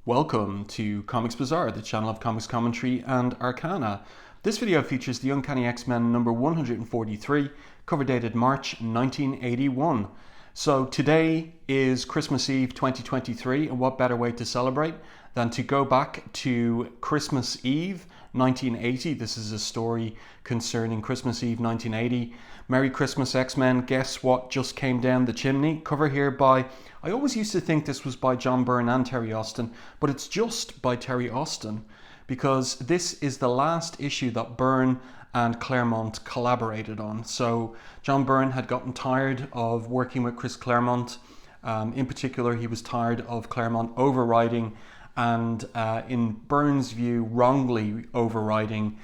Welcome to Comics Bazaar, the channel of comics commentary and arcana. This video features the Uncanny X-Men number 143, cover dated March 1981. So today is Christmas Eve 2023, and what better way to celebrate than to go back to Christmas Eve 1980. This is a story concerning Christmas Eve 1980. Merry Christmas, X-Men. Guess what just came down the chimney? Cover here by, I always used to think this was by John Byrne and Terry Austin, but it's just by Terry Austin because this is the last issue that Byrne and Claremont collaborated on. So John Byrne had gotten tired of working with Chris Claremont. In particular, he was tired of Claremont overriding and in Byrne's view, wrongly overriding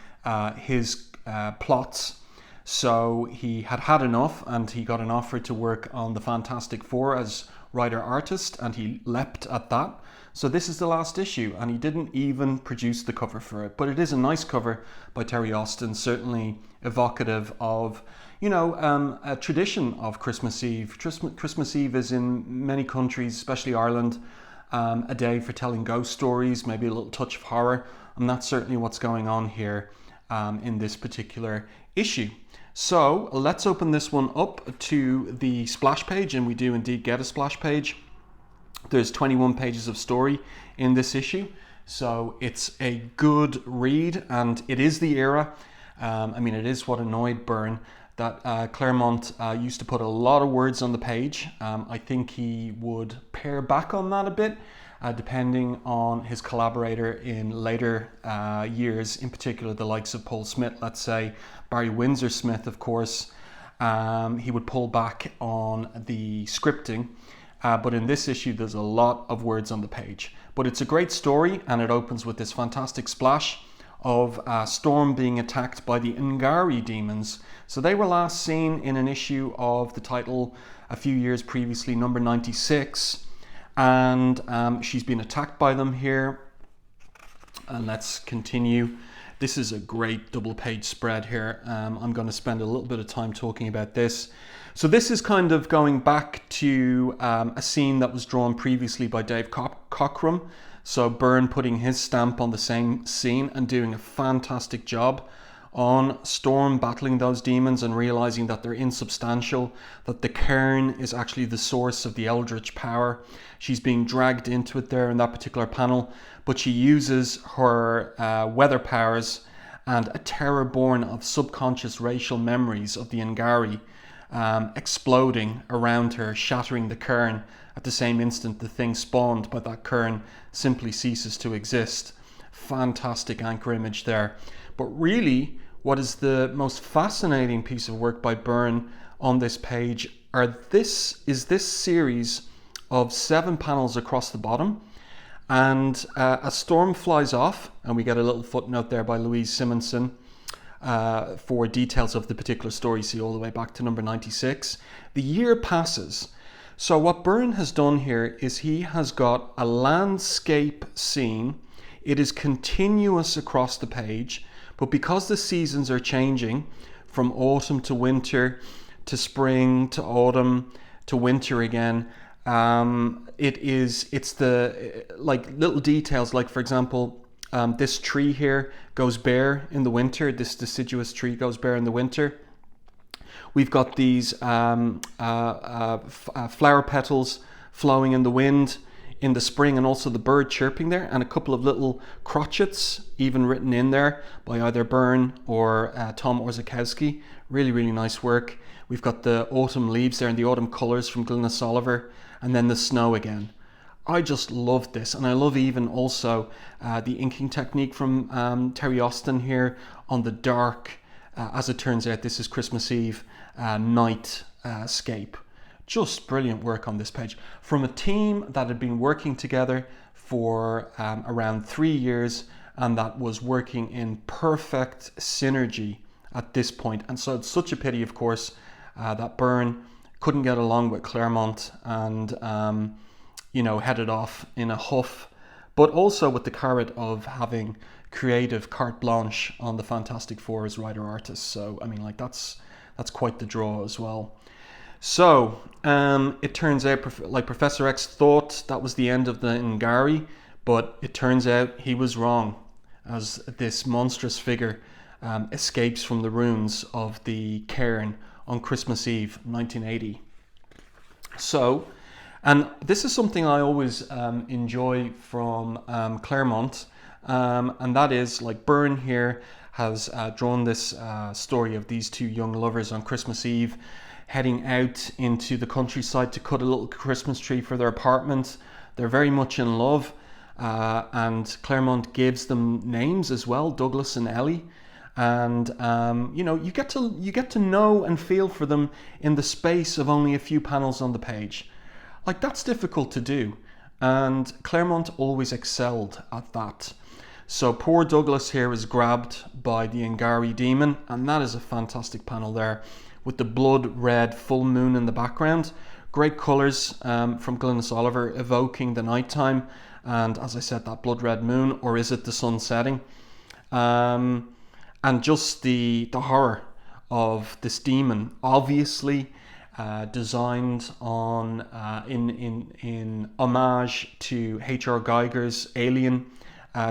his plots. So he had had enough, and he got an offer to work on the Fantastic Four as writer-artist, and he leapt at that. So this is the last issue, and he didn't even produce the cover for it. But it is a nice cover by Terry Austin, certainly evocative of, a tradition of Christmas Eve. Christmas Eve is in many countries, especially Ireland, a day for telling ghost stories, maybe a little touch of horror, and that's certainly what's going on here in this particular issue. So let's open this one up to the splash page, and we do indeed get a splash page. There's 21 pages of story in this issue, so it's a good read, and it is the era. It is what annoyed Byrne, that Claremont used to put a lot of words on the page. I think he would pare back on that a bit, depending on his collaborator in later years, in particular the likes of Paul Smith, let's say, Barry Windsor Smith, of course. He would pull back on the scripting, but in this issue there's a lot of words on the page. But it's a great story, and it opens with this fantastic splash of Storm being attacked by the Angari demons. So they were last seen in an issue of the title a few years previously, number 96, and she's been attacked by them here. And let's continue. This is a great double page spread here. I'm going to spend a little bit of time talking about this. So this is kind of going back to a scene that was drawn previously by Dave Cockrum. So Byrne putting his stamp on the same scene and doing a fantastic job on Storm battling those demons and realizing that they're insubstantial, that the cairn is actually the source of the eldritch power. She's being dragged into it there in that particular panel, but she uses her weather powers and a terror born of subconscious racial memories of the Angari exploding around her, shattering the cairn. At the same instant, the thing spawned by that cairn simply ceases to exist. Fantastic anchor image there. But really, what is the most fascinating piece of work by Byrne on this page is this series of 7 panels across the bottom. And a storm flies off, and we get a little footnote there by Louise Simonson for details of the particular story, see all the way back to number 96. The year passes. So what Byrne has done here is he has got a landscape scene. It is continuous across the page, but because the seasons are changing from autumn to winter to spring to autumn to winter again, it's the little details, like for example, this tree here goes bare in the winter. This deciduous tree goes bare in the winter. We've got these flower petals flowing in the wind in the spring, and also the bird chirping there, and a couple of little crotchets even written in there by either Byrne or Tom Orzechowski. Really, really nice work. We've got the autumn leaves there and the autumn colours from Glynis Oliver, and then the snow again. I just love this, and I love even also the inking technique from Terry Austin here on the dark, as it turns out this is Christmas Eve night scape. Just brilliant work on this page from a team that had been working together for around 3 years, and that was working in perfect synergy at this point. And so it's such a pity, of course, that Byrne couldn't get along with Claremont and headed off in a huff, but also with the carrot of having creative carte blanche on the Fantastic Four as writer-artist. So that's quite the draw as well. So it turns out, like Professor X thought that was the end of the Angari, But it turns out he was wrong, as this monstrous figure escapes from the ruins of the cairn on Christmas Eve 1980. So, and this is something I always enjoy from Claremont, and that is, like, Byrne here has drawn this story of these two young lovers on Christmas Eve heading out into the countryside to cut a little Christmas tree for their apartment. They're very much in love, and Claremont gives them names as well, Douglas and Ellie. And you know, you get to know and feel for them in the space of only a few panels on the page. Like, that's difficult to do, and Claremont always excelled at that. So poor Douglas here is grabbed by the Inari Demon, and that is a fantastic panel there, with the blood red full moon in the background. Great colours from Glynis Oliver, evoking the nighttime, and as I said, that blood red moon, or is it the sun setting? And just the horror of this demon, obviously designed on in homage to H.R. Geiger's Alien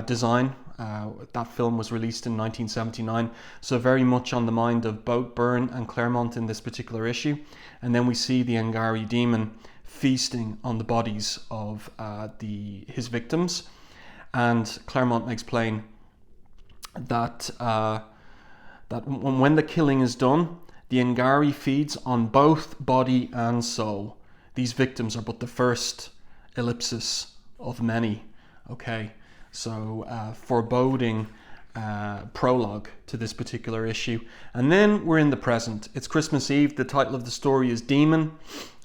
design. That film was released in 1979, so very much on the mind of both Byrne and Claremont in this particular issue. And then we see the Angari demon feasting on the bodies of his victims, and Claremont makes plain that when the killing is done, the Angari feeds on both body and soul. These victims are but the first ellipsis of many. Okay, so foreboding prologue to this particular issue. And then we're in the present. It's Christmas Eve. The title of the story is Demon,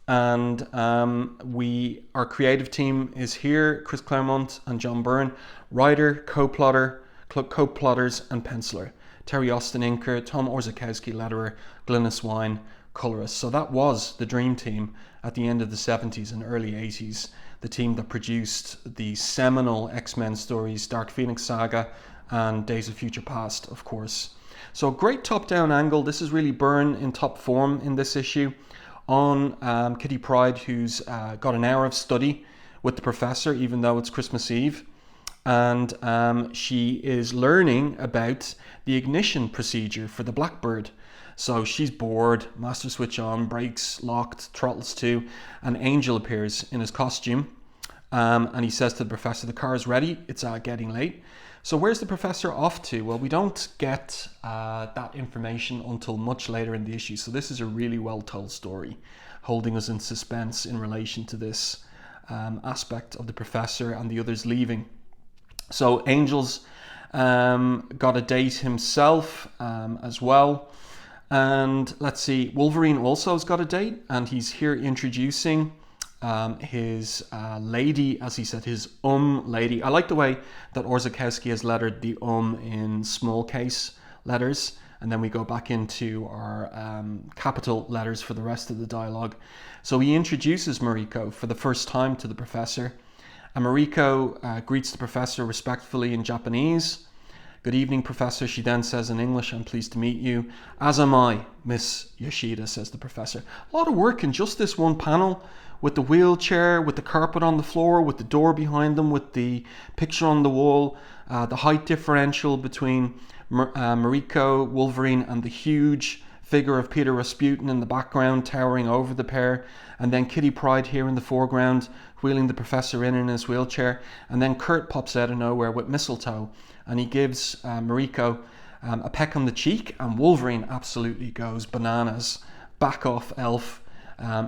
and our creative team is here: Chris Claremont and John Byrne, writer, co-plotters and penciler. Terry Austin inker, Tom Orzechowski letterer, Glynis Wine colorist. So that was the dream team at the end of the 70s and early 80s, the team that produced the seminal X-Men stories, Dark Phoenix Saga and Days of Future Past, of course. So great top-down angle. This is really Byrne in top form in this issue, on Kitty Pryde, who's got an hour of study with the professor, even though it's Christmas Eve. And she is learning about the ignition procedure for the Blackbird. So she's bored, master switch on, brakes locked, throttles to, and Angel appears in his costume. And he says to the professor, the car is ready, it's getting late. So where's the professor off to? Well, we don't get that information until much later in the issue. So this is a really well told story, holding us in suspense in relation to this aspect of the professor and the others leaving. So Angel's got a date himself as well. And let's see, Wolverine also has got a date, and he's here introducing his lady, as he said, his lady. I like the way that Orzechowski has lettered the in small case letters, and then we go back into our capital letters for the rest of the dialogue. So he introduces Mariko for the first time to the professor. And Mariko greets the professor respectfully in Japanese. Good evening, Professor, she then says in English. I'm pleased to meet you. As am I, Miss Yoshida, says the professor. A lot of work in just this one panel, with the wheelchair, with the carpet on the floor, with the door behind them, with the picture on the wall, the height differential between Mariko, Wolverine, and the huge figure of Peter Rasputin in the background, towering over the pair, and then Kitty Pryde here in the foreground, wheeling the professor in his wheelchair, and then Kurt pops out of nowhere with mistletoe, and he gives Mariko a peck on the cheek, and Wolverine absolutely goes bananas. Back off, Elf.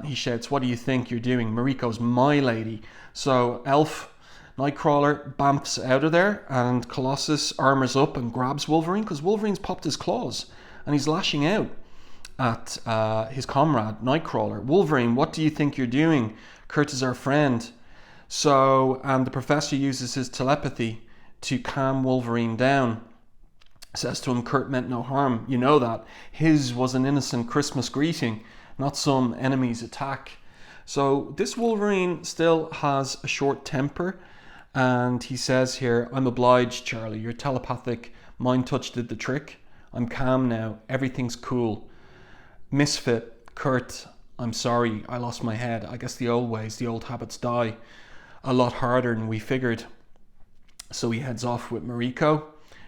He shouts, what do you think you're doing? Mariko's my lady. So Elf, Nightcrawler, bamps out of there, and Colossus armors up and grabs Wolverine, because Wolverine's popped his claws, and he's lashing out at his comrade, Nightcrawler. Wolverine, what do you think you're doing? Kurt is our friend. So the professor uses his telepathy to calm Wolverine down. Says to him, Kurt meant no harm. You know that. His was an innocent Christmas greeting, not some enemy's attack. So this Wolverine still has a short temper, and he says here, I'm obliged, Charlie. Your telepathic mind touch did the trick. I'm calm now. Everything's cool. Misfit, Kurt, I'm sorry. I lost my head. I guess the old ways, the old habits die a lot harder than we figured. So he heads off with Mariko.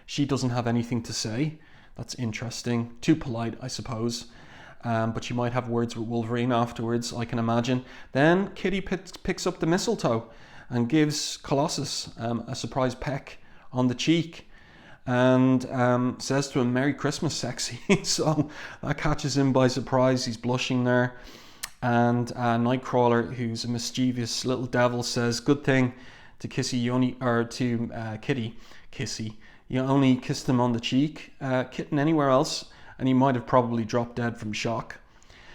She doesn't have anything to say. That's interesting. Too polite, I suppose. But she might have words with Wolverine afterwards, I can imagine. Then Kitty picks up the mistletoe and gives Colossus a surprise peck on the cheek and says to him, "Merry Christmas, sexy." So that catches him by surprise. He's blushing there. And Nightcrawler, who's a mischievous little devil, says, "Good thing to Kitty, you only kissed him on the cheek. Kitten anywhere else, and he might have probably dropped dead from shock."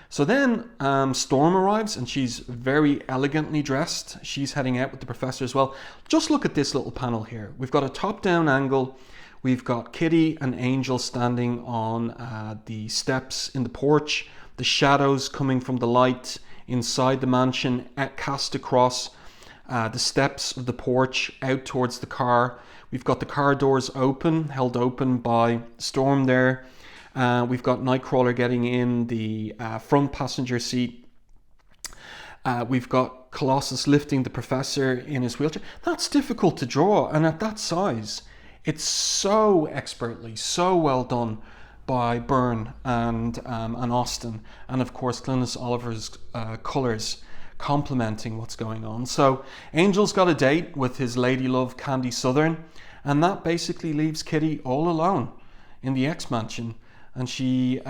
So then Storm arrives, and she's very elegantly dressed. She's heading out with the Professor as well. Just look at this little panel here. We've got a top-down angle. We've got Kitty and Angel standing on the steps in the porch. The shadows coming from the light inside the mansion cast across the steps of the porch out towards the car. We've got the car doors open, held open by Storm there. We've got Nightcrawler getting in the front passenger seat. We've got Colossus lifting the Professor in his wheelchair. That's difficult to draw, and at that size, it's so expertly, so well done by Byrne and Austin, and of course Glynis Oliver's colours complementing what's going on. So Angel's got a date with his lady love Candy Southern, and that basically leaves Kitty all alone in the X-Mansion, and she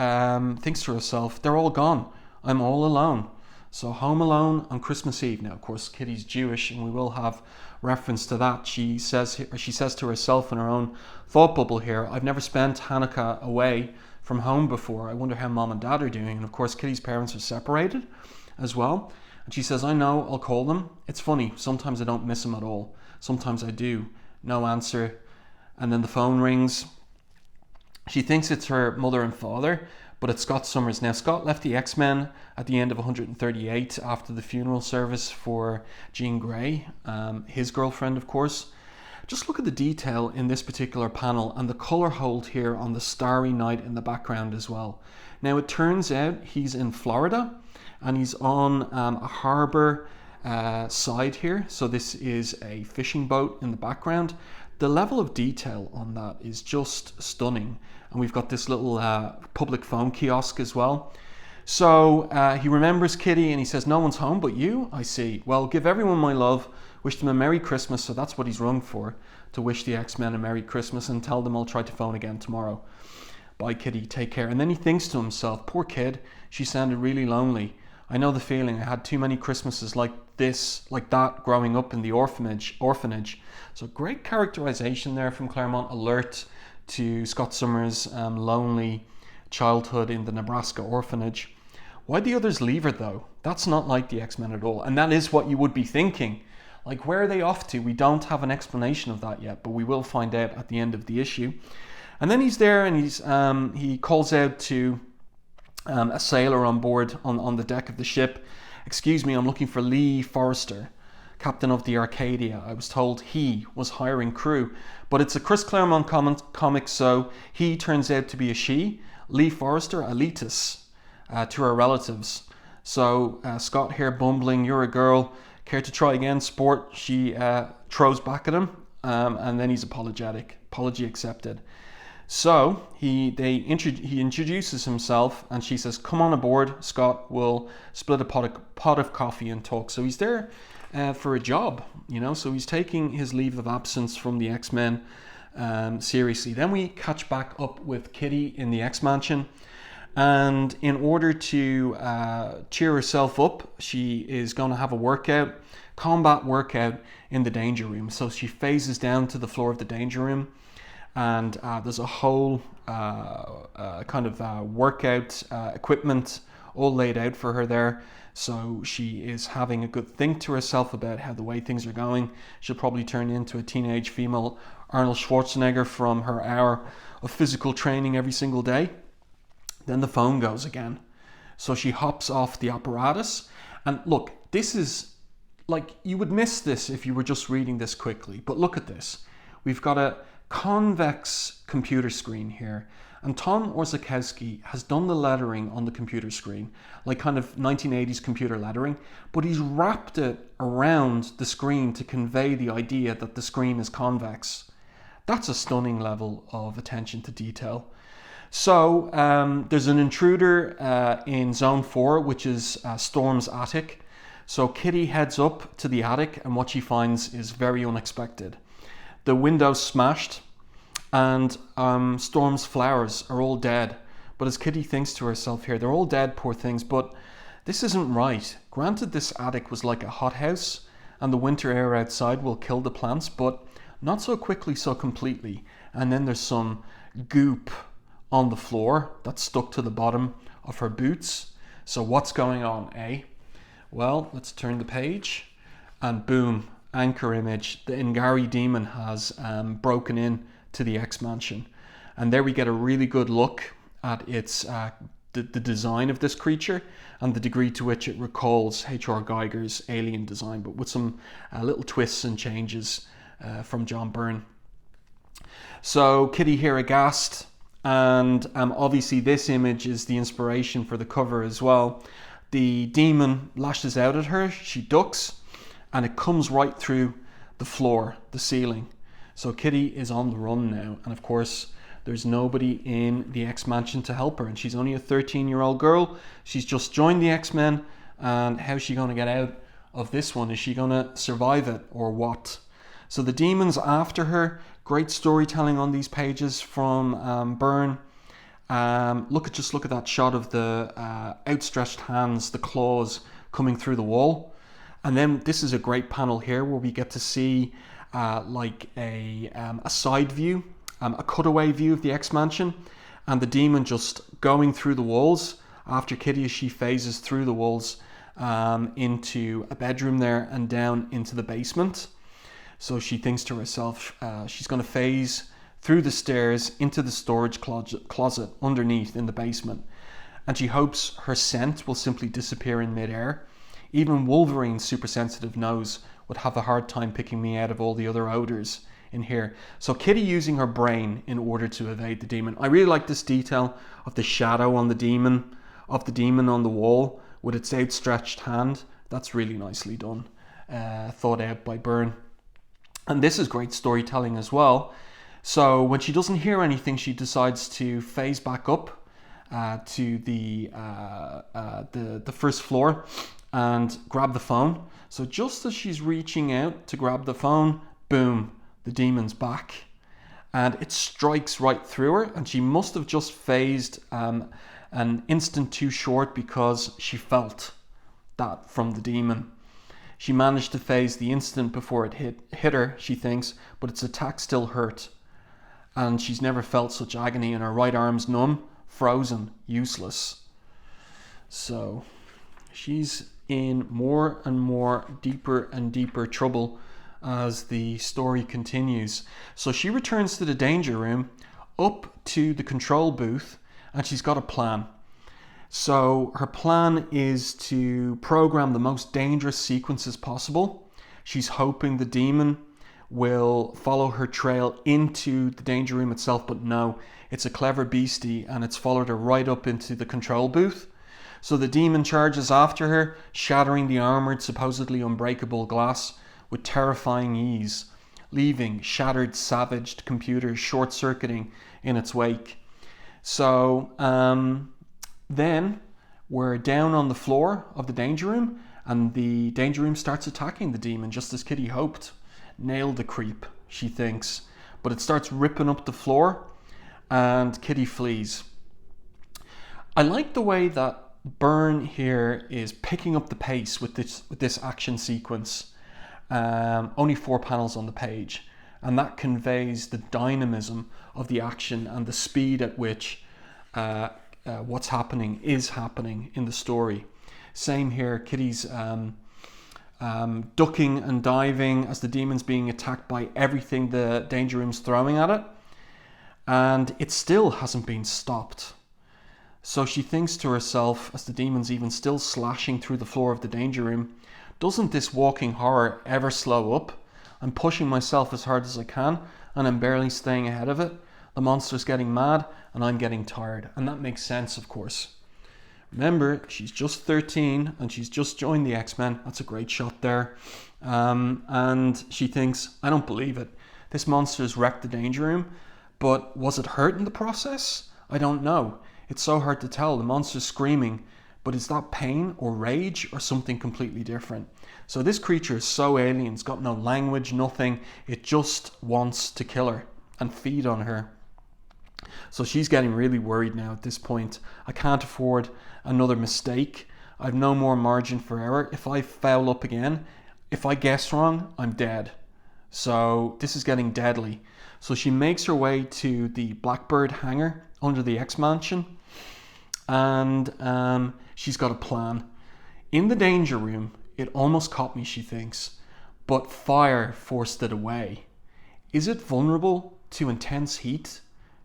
thinks to herself, they're all gone, I'm all alone. So home alone on Christmas Eve. Now, of course, Kitty's Jewish, and we will have reference to that. She says to herself in her own thought bubble here, "I've never spent Hanukkah away from home before. I wonder how Mom and Dad are doing." And of course, Kitty's parents are separated as well. And she says, "I know, I'll call them. It's funny, sometimes I don't miss them at all. Sometimes I do." No answer. And then the phone rings. She thinks it's her mother and father, but it's Scott Summers. Now, Scott left the X-Men at the end of 138 after the funeral service for Jean Grey, his girlfriend, of course. Just look at the detail in this particular panel and the colour hold here on the starry night in the background as well. Now, it turns out he's in Florida and he's on a harbour side here. So this is a fishing boat in the background. The level of detail on that is just stunning. And we've got this little public phone kiosk as well. So he remembers Kitty and he says, "No one's home but you, I see. Well, give everyone my love. Wish them a Merry Christmas." So that's what he's rung for, to wish the X-Men a Merry Christmas and tell them I'll try to phone again tomorrow. Bye, Kitty. Take care. And then he thinks to himself, poor kid, she sounded really lonely. I know the feeling. I had too many Christmases like that growing up in the orphanage. So great characterization there from Claremont. Alert to Scott Summers' lonely childhood in the Nebraska orphanage. Why'd the others leave her though? That's not like the X-Men at all. And that is what you would be thinking. Like, where are they off to? We don't have an explanation of that yet, but we will find out at the end of the issue. And then he's there and he calls out to a sailor on board on the deck of the ship. "Excuse me, I'm looking for Lee Forrester, captain of the Arcadia. I was told he was hiring crew." But it's a Chris Claremont comic, so he turns out to be a she. Lee Forrester, Elitis, to her relatives. So Scott here bumbling, "You're a girl. Care to try again, sport?" She throws back at him, and then he's apologetic. Apology accepted. So he introduces himself, and she says, "Come on aboard, Scott. We'll split a pot of coffee and talk." So he's there for a job, so he's taking his leave of absence from the X-Men seriously. Then we catch back up with Kitty in the X-Mansion, and in order to cheer herself up, she is going to have a combat workout in the danger room. So she phases down to the floor of the danger room, and there's a whole workout equipment all laid out for her there. So she is having a good think to herself about how the way things are going. She'll probably turn into a teenage female Arnold Schwarzenegger from her hour of physical training every single day. Then the phone goes again. So she hops off the apparatus. And look, this is like, you would miss this if you were just reading this quickly. But look at this. We've got a convex computer screen here. And Tom Orzechowski has done the lettering on the computer screen, like kind of 1980s computer lettering, but he's wrapped it around the screen to convey the idea that the screen is convex. That's a stunning level of attention to detail. So there's an intruder in Zone 4, which is Storm's attic. So Kitty heads up to the attic, and what she finds is very unexpected. The window's smashed, and Storm's flowers are all dead. But as Kitty thinks to herself here, they're all dead, poor things, but this isn't right. Granted, this attic was like a hothouse, and the winter air outside will kill the plants, but not so quickly, so completely. And then there's some goop on the floor that's stuck to the bottom of her boots. So what's going on, eh? Well, let's turn the page, and boom, anchor image. The Inari Demon has broken in to the X Mansion, and there we get a really good look at its the design of this creature and the degree to which it recalls H.R. Geiger's Alien design, but with some little twists and changes from John Byrne. So Kitty here aghast, and obviously this image is the inspiration for the cover as well. The demon lashes out at her, she ducks, and it comes right through the floor, the ceiling. So Kitty is on the run now, and of course there's nobody in the X-Mansion to help her, and she's only a 13-year-old girl. She's just joined the X-Men, and how's she going to get out of this one? Is she going to survive it, or what? So the demon's after her. Great storytelling on these pages from Byrne. Just look at that shot of the outstretched hands, the claws coming through the wall. And then this is a great panel here where we get to see like a side view, a cutaway view of the X-Mansion, and the demon just going through the walls after Kitty, as she phases through the walls into a bedroom there and down into the basement. So she thinks to herself, she's going to phase through the stairs into the storage closet underneath in the basement. And she hopes her scent will simply disappear in midair. Even Wolverine's super sensitive nose would have a hard time picking me out of all the other odors in here. So Kitty using her brain in order to evade the demon. I really like this detail of the shadow on the demon, on the wall with its outstretched hand. That's really nicely done. Thought out by Byrne. And this is great storytelling as well. So when she doesn't hear anything, she decides to phase back up to the first floor and grab the phone. So just as she's reaching out to grab the phone, boom, the demon's back. And it strikes right through her, and she must have just phased an instant too short because she felt that from the demon. She managed to phase the instant before it hit her, she thinks, but its attack still hurt. And she's never felt such agony, and her right arm's numb, frozen, useless. So she's in more and more deeper and deeper trouble as the story continues. So she returns to the danger room, up to the control booth, and she's got a plan. So her plan is to program the most dangerous sequences possible. She's hoping the demon will follow her trail into the danger room itself, but no, it's a clever beastie, and it's followed her right up into the control booth. So the demon charges after her, shattering the armored, supposedly unbreakable glass with terrifying ease, leaving shattered, savaged computers short-circuiting in its wake. So then we're down on the floor of the danger room, and the danger room starts attacking the demon, just as Kitty hoped. Nailed the creep, she thinks. But it starts ripping up the floor, and Kitty flees. I like the way that Byrne here is picking up the pace with this action sequence. Only 4 panels on the page, and that conveys the dynamism of the action and the speed at which what's happening is happening in the story. Same here, Kitty's ducking and diving as the demon's being attacked by everything the danger room's throwing at it, and it still hasn't been stopped. So she thinks to herself, as the demon's even still slashing through the floor of the danger room, doesn't this walking horror ever slow up? I'm pushing myself as hard as I can, and I'm barely staying ahead of it. The monster's getting mad and I'm getting tired. And that makes sense, of course. Remember, she's just 13 and she's just joined the X-Men. That's a great shot there. And she thinks, I don't believe it. This monster's wrecked the Danger Room, but was it hurt in the process? I don't know. It's so hard to tell. The monster's screaming, but is that pain or rage or something completely different? So this creature is so alien. It's got no language, nothing. It just wants to kill her and feed on her. So she's getting really worried now at this point. I can't afford another mistake. I've no more margin for error. If I foul up again, if I guess wrong, I'm dead. So this is getting deadly. So she makes her way to the Blackbird hangar under the X-Mansion. And she's got a plan. In the Danger Room, it almost caught me, she thinks. But fire forced it away. Is it vulnerable to intense heat?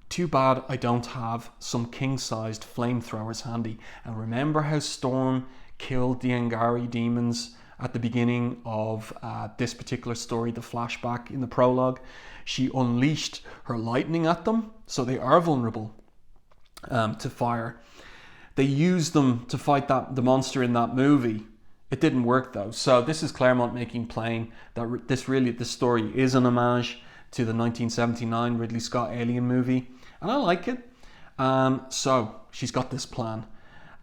Too bad I don't have some king-sized flamethrowers handy. And remember how Storm killed the Angari demons at the beginning of this particular story, the flashback in the prologue? She unleashed her lightning at them, so they are vulnerable to fire. They used them to fight the monster in that movie. It didn't work though. So this is Claremont making plain that this story is an homage to the 1979 Ridley Scott Alien movie. And I like it. So she's got this plan.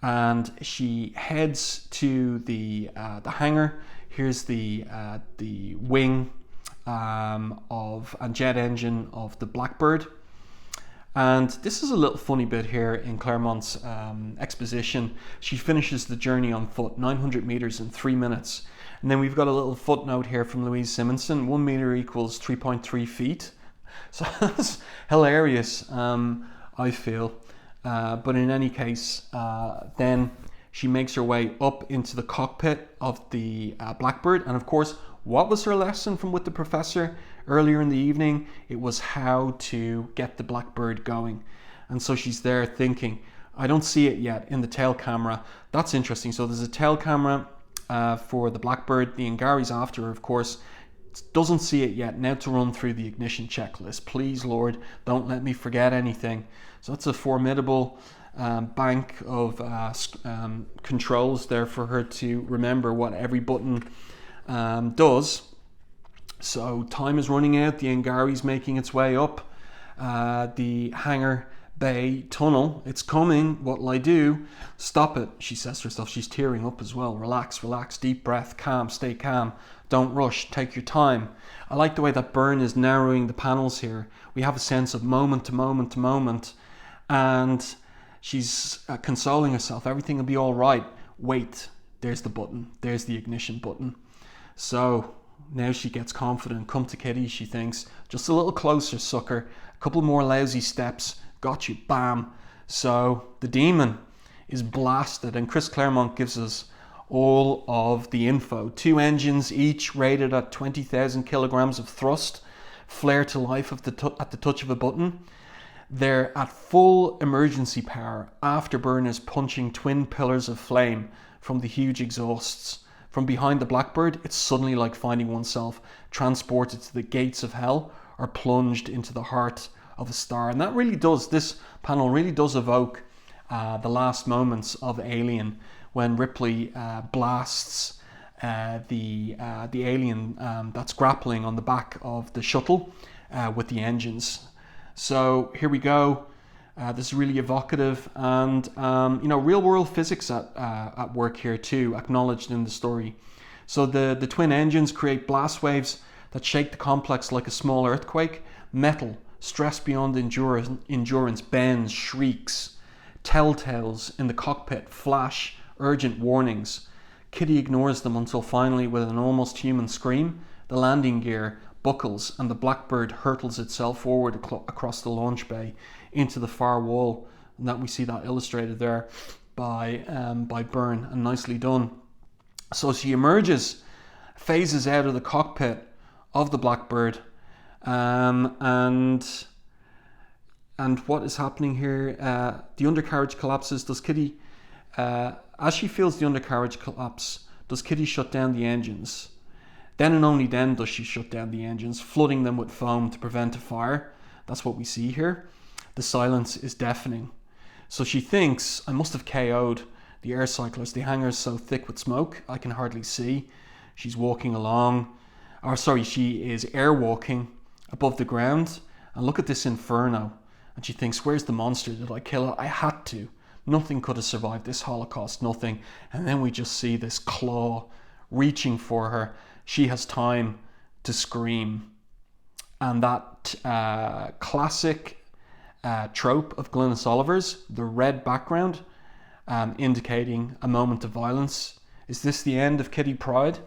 And she heads to the hangar. Here's the wing and jet engine of the Blackbird. And this is a little funny bit here in Claremont's exposition. She finishes the journey on foot, 900 meters in 3 minutes. And then we've got a little footnote here from Louise Simonson, 1 meter equals 3.3 feet. So that's hilarious, I feel. But in any case, then she makes her way up into the cockpit of the Blackbird. And of course, what was her lesson from with the professor earlier in the evening? It was how to get the Blackbird going. And so she's there thinking, I don't see it yet in the tail camera. That's interesting. So there's a tail camera for the Blackbird. The Angari's after her, of course. Doesn't see it yet. Now to run through the ignition checklist. Please, Lord, don't let me forget anything. So that's a formidable bank of controls there for her to remember what every button does. So time is running out. The Angari's making its way up the hangar bay tunnel. It's coming. What'll I do? Stop it, she says to herself. She's tearing up as well. Relax, relax, deep breath, calm, stay calm. Don't rush, take your time. I like the way that Byrne is narrowing the panels here. We have a sense of moment to moment to moment. And she's consoling herself. Everything will be all right. Wait, there's the button. There's the ignition button. So now she gets confident. Come to Kitty, she thinks. Just a little closer, sucker. A couple more lousy steps. Got you. Bam. So the demon is blasted, and Chris Claremont gives us all of the info. 2 engines, each rated at 20,000 kilograms of thrust, flare to life at the touch of a button. They're at full emergency power after Byrne is punching twin pillars of flame from the huge exhausts. From behind the Blackbird, it's suddenly like finding oneself transported to the gates of hell or plunged into the heart of a star. And that really does, this panel really does evoke the last moments of Alien, when Ripley blasts the alien that's grappling on the back of the shuttle with the engines. So here we go. This is really evocative, and real world physics at work here too, acknowledged in the story. So the twin engines create blast waves that shake the complex like a small earthquake. Metal, stressed beyond endurance, bends, shrieks. Telltales in the cockpit flash urgent warnings. Kitty ignores them until finally, with an almost human scream, the landing gear buckles and the Blackbird hurtles itself forward across the launch bay into the far wall. And that we see that illustrated there by Byrne, and nicely done. So she emerges, phases out of the cockpit of the Blackbird, and what is happening here? The undercarriage collapses. Does Kitty, as she feels the undercarriage collapse, does Kitty shut down the engines? Then and only then does she shut down the engines, flooding them with foam to prevent a fire. That's what we see here. The silence is deafening. So she thinks, I must have KO'd the air cyclers. The hangar is so thick with smoke, I can hardly see. She's walking along, she is airwalking above the ground. And look at this inferno. And she thinks, where's the monster? Did I kill it? I had to. Nothing could have survived this Holocaust, nothing. And then we just see this claw reaching for her. She has time to scream. And that classic trope of Glynis Oliver's, the red background, indicating a moment of violence. Is this the end of Kitty Pryde?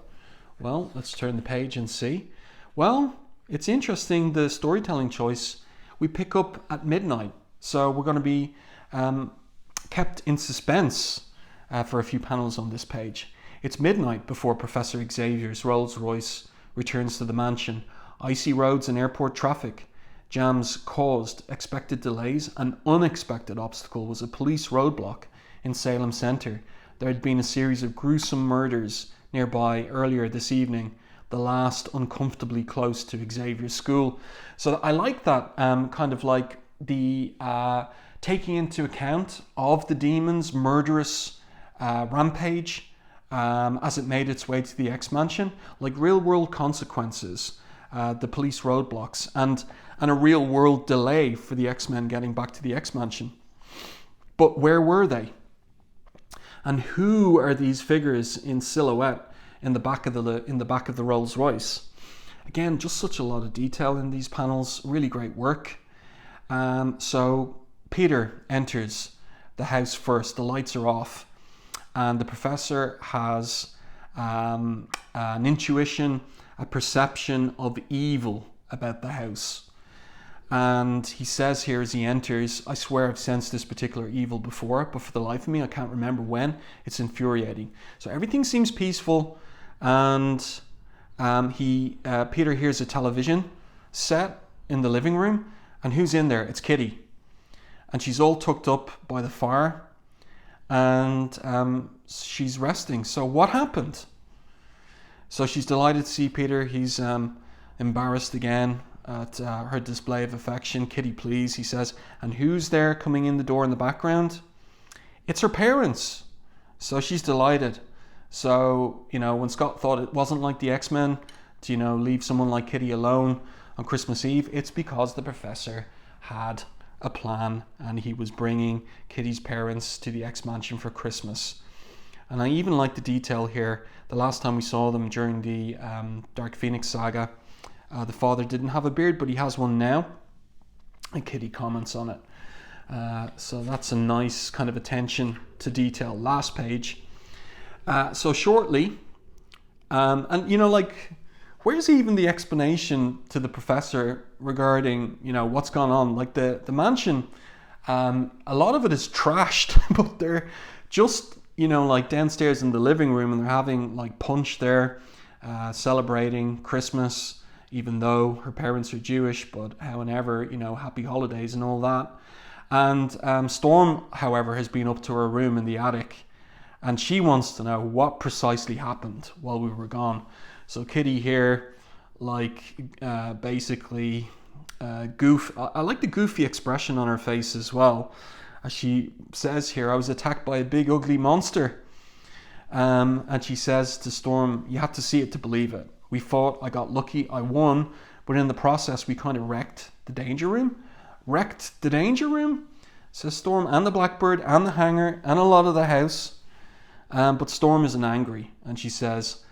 Well, let's turn the page and see. Well, it's interesting, the storytelling choice. We pick up at midnight, so we're going to be kept in suspense for a few panels on this page. It's midnight before Professor Xavier's Rolls-Royce returns to the mansion. Icy roads and airport traffic jams caused expected delays. An unexpected obstacle was a police roadblock in Salem Center. There had been a series of gruesome murders nearby earlier this evening, the last uncomfortably close to Xavier's school. So I like that kind of like the taking into account of the demon's murderous rampage as it made its way to the X-Mansion, like real world consequences, the police roadblocks, and a real world delay for the X-Men getting back to the X-Mansion. But where were they? And who are these figures in silhouette in the back of the Rolls-Royce? Again, just such a lot of detail in these panels. Really great work. So Peter enters the house first. The lights are off, and the professor has an intuition, a perception of evil about the house. And he says here as he enters, I swear I've sensed this particular evil before, but for the life of me, I can't remember when. It's infuriating. So everything seems peaceful, and Peter hears a television set in the living room, and who's in there? It's Kitty. And she's all tucked up by the fire, and she's resting. So what happened? So she's delighted to see Peter. He's embarrassed again at her display of affection. Kitty, please, he says. And who's there coming in the door in the background? It's her parents. So she's delighted. So, when Scott thought it wasn't like the X-Men to, leave someone like Kitty alone on Christmas Eve, it's because the professor had a plan and he was bringing Kitty's parents to the X-Mansion for Christmas. And I even like the detail here. The last time we saw them during the Dark Phoenix saga, the father didn't have a beard, but he has one now. And Kitty comments on it. So that's a nice kind of attention to detail. Last page. So shortly, where's even the explanation to the professor regarding, what's gone on? Like the mansion, a lot of it is trashed, but they're just, downstairs in the living room, and they're having punch there, celebrating Christmas, even though her parents are Jewish, but however, happy holidays and all that. And Storm, however, has been up to her room in the attic, and she wants to know what precisely happened while we were gone. So Kitty here, basically goof. I like the goofy expression on her face as well. As she says here, I was attacked by a big ugly monster. And she says to Storm, you have to see it to believe it. We fought, I got lucky, I won, but in the process we kind of wrecked the danger room. Wrecked the danger room? Says Storm, and the Blackbird, and the hangar, and a lot of the house. But Storm isn't angry, and she says,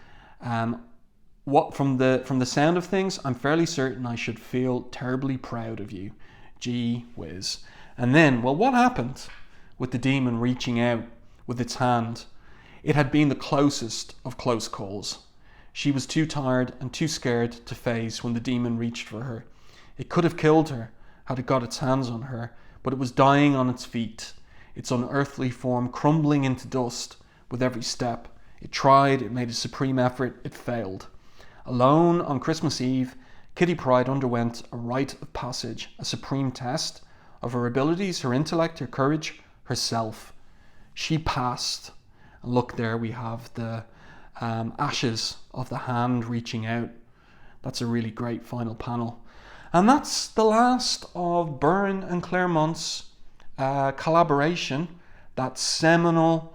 "What from the sound of things, I'm fairly certain I should feel terribly proud of you. Gee whiz." And then, well, what happened with the demon reaching out with its hand? It had been the closest of close calls. She was too tired and too scared to face when the demon reached for her. It could have killed her had it got its hands on her, but it was dying on its feet, its unearthly form crumbling into dust with every step. It tried, it made a supreme effort, it failed. Alone on Christmas Eve, Kitty Pryde underwent a rite of passage, a supreme test of her abilities, her intellect, her courage, herself. She passed. And look, there we have the ashes of the hand reaching out. That's a really great final panel. And that's the last of Byrne and Claremont's collaboration, that seminal,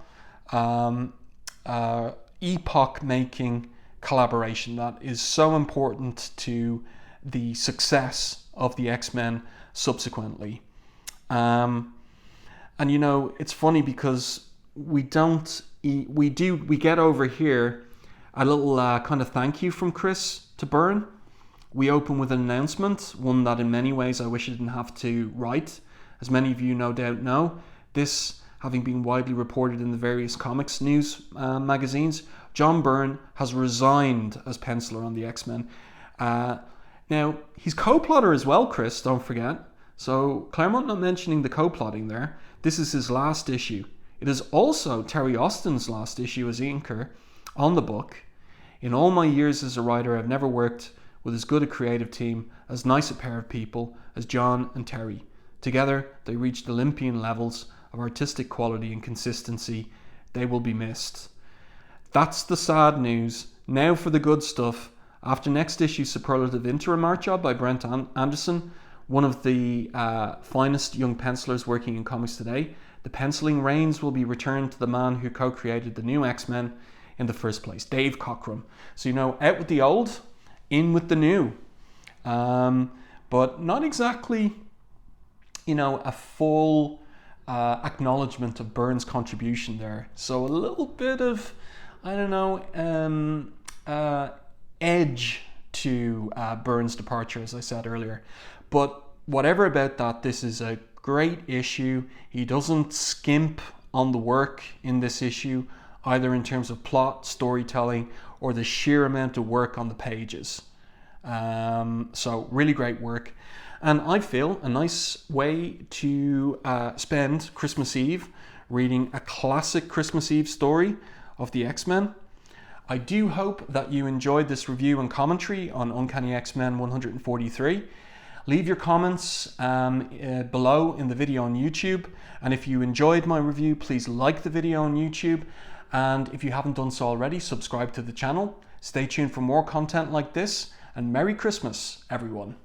epoch-making collaboration that is so important to the success of the X-Men subsequently. And you know, it's funny because we get over here a little kind of thank you from Chris to Byrne. We open with an announcement, one that in many ways I wish I didn't have to write. As many of you no doubt know, this having been widely reported in the various comics news magazines, John Byrne has resigned as penciler on the X-Men. Now, he's co-plotter as well, Chris, don't forget. So Claremont not mentioning the co-plotting there. This is his last issue. It is also Terry Austin's last issue as inker on the book. In all my years as a writer, I've never worked with as good a creative team, as nice a pair of people as John and Terry. Together, they reached Olympian levels of artistic quality and consistency. They will be missed. That's the sad news. Now for the good stuff. After next issue's superlative interim art job by Brent Anderson, one of the finest young pencilers working in comics today, the penciling reins will be returned to the man who co-created the new X-Men in the first place, Dave Cockrum. So, you know, out with the old, in with the new. But not exactly, you know, a full acknowledgement of Byrne's contribution there. So a little bit of, I don't know, edge to Byrne's departure, as I said earlier. But whatever about that, this is a great issue. He doesn't skimp on the work in this issue, either in terms of plot, storytelling, or the sheer amount of work on the pages. So really great work. And I feel a nice way to spend Christmas Eve reading a classic Christmas Eve story of the X-Men. I do hope that you enjoyed this review and commentary on Uncanny X-Men 143. Leave your comments below in the video on YouTube. And if you enjoyed my review, please like the video on YouTube. And if you haven't done so already, subscribe to the channel. Stay tuned for more content like this. And Merry Christmas, everyone.